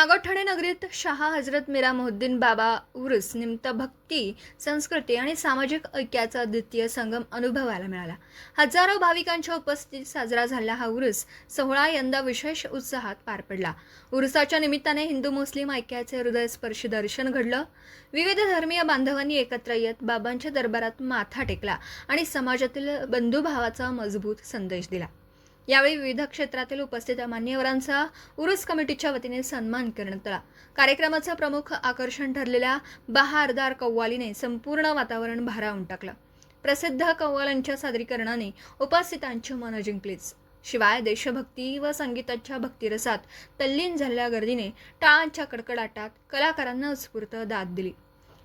नागोठणे नगरीत शाह हजरत मीरा मोहुद्दीन बाबा उर्स निमित्त भक्ती, संस्कृती आणि सामाजिक ऐक्याचा द्वितीय संगम अनुभवायला मिळाला. हजारो भाविकांच्या उपस्थितीत साजरा झालेला हा उर्स सोहळा यंदा विशेष उत्साहात पार पडला. उर्साच्या निमित्ताने हिंदू मुस्लिम ऐक्याचे हृदयस्पर्शी दर्शन घडलं. विविध धर्मीय बांधवांनी एकत्र येत बाबांच्या दरबारात माथा टेकला आणि समाजातील बंधुभावाचा मजबूत संदेश दिला. यावेळी विविध क्षेत्रातील उपस्थित मान्यवरांचा उरुस कमिटीच्या वतीने सन्मान करण्यात आला. कार्यक्रमाचं प्रमुख आकर्षण ठरलेल्या बहारदार कव्वालीने संपूर्ण वातावरण भारावून टाकलं. प्रसिद्ध कव्वालांच्या सादरीकरणाने उपस्थितांची मनं जिंकलीच. शिवाय देशभक्ती व संगीताच्या भक्तिरसात तल्लीन झालेल्या गर्दीने टाळांच्या कडकडाटात कलाकारांना उत्स्फूर्त दाद दिली.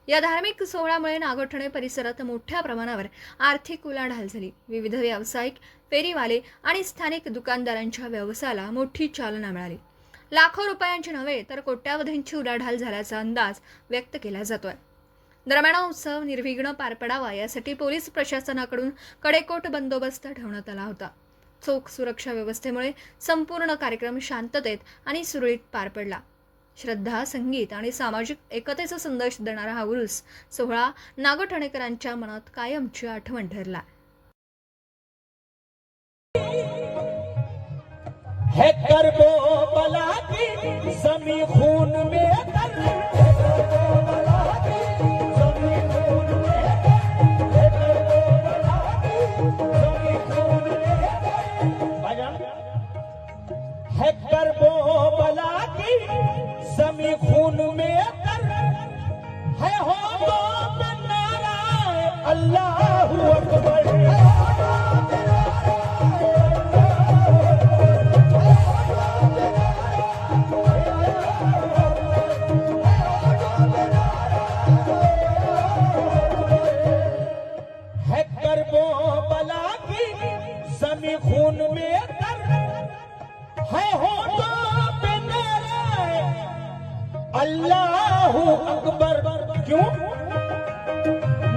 या धार्मिक सोहळ्यामुळे नागोठणे परिसरात मोठ्या प्रमाणावर आर्थिक उलाढाल झाली. विविध व्यावसायिक, फेरीवाले आणि स्थानिक दुकानदारांच्या व्यवसायाला मोठी चालना मिळाली. लाखो रुपयांची नव्हे तर कोट्यावधींची उलाढाल झाल्याचा अंदाज व्यक्त केला जातोय. दरम्यान उत्सव निर्विघ्न पार पडावा यासाठी पोलीस प्रशासनाकडून कडेकोट बंदोबस्त ठेवण्यात आला होता. चोख सुरक्षा व्यवस्थेमुळे संपूर्ण कार्यक्रम शांततेत आणि सुरळीत पार पडला. श्रद्धा, संगीत आणि सामाजिक एकतेचा संदेश देणारा हा उरुस सोहळा नागोठणेकरांच्या मनात कायमची आठवण ठरला. है करबला की ज़मीं खून में है करबला की ज़मीं खून में है हो तो नारा अल्लाहु अकबर। करबला की ज़मीं खून में है होठों पे नारे अल्लाहु अकबर। क्यों?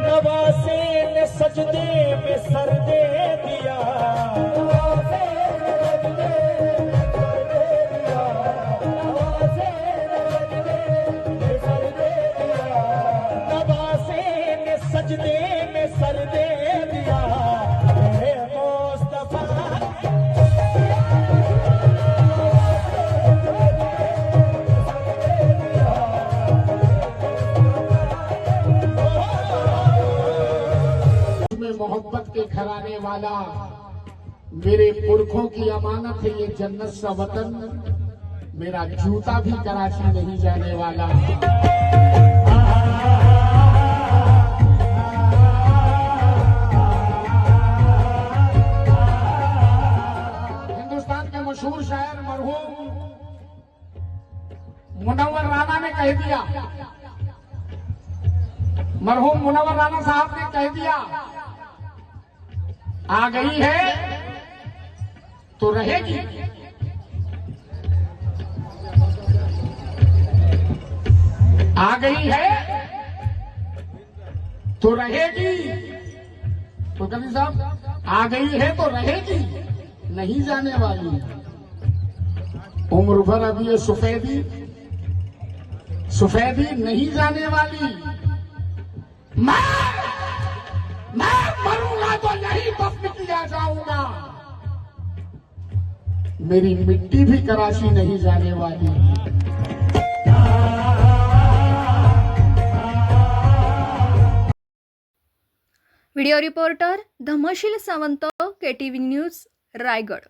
नवासे ने सजदे में सर दे दिया, नवासे ने सजदे में सर दे दिया। मोहब्बत के घराने वाला मेरे पुरखों की अमानत है ये जन्नत सा वतन, मेरा जूता भी कराची नहीं जाने वाला। हिंदुस्तान के मशहूर शायर मरहूम मुनव्वर राना ने कह दिया, मरहूम मुनव्वर राना साहब ने कह दिया, आ गई है तो रहेगी, आ गई है तो रहेगी। तो कभी साहब आ गई है तो रहेगी, नहीं जाने वाली। उम्र भर अभी ये सफेदी नहीं जाने वाली। मैं मरूंगा तो यही दफन किया जाऊंगा, मेरी मिट्टी भी कराची नहीं जाने वाली। Video reporter Dhamsheel Sawant, KTV news, Raigad.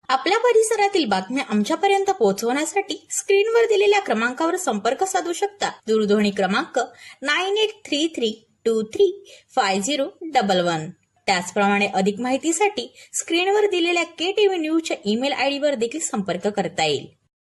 आपल्या परिसरातील बातम्या आमच्यापर्यंत पोहोचवण्यासाठी स्क्रीनवर दिलेल्या क्रमांकावर संपर्क साधू शकता. दूरध्वनी क्रमांक 9833235011. त्याचप्रमाणे अधिक माहितीसाठी स्क्रीनवर दिलेल्या KTV न्यूजच्या ईमेल आयडीवर देखील संपर्क करता येईल.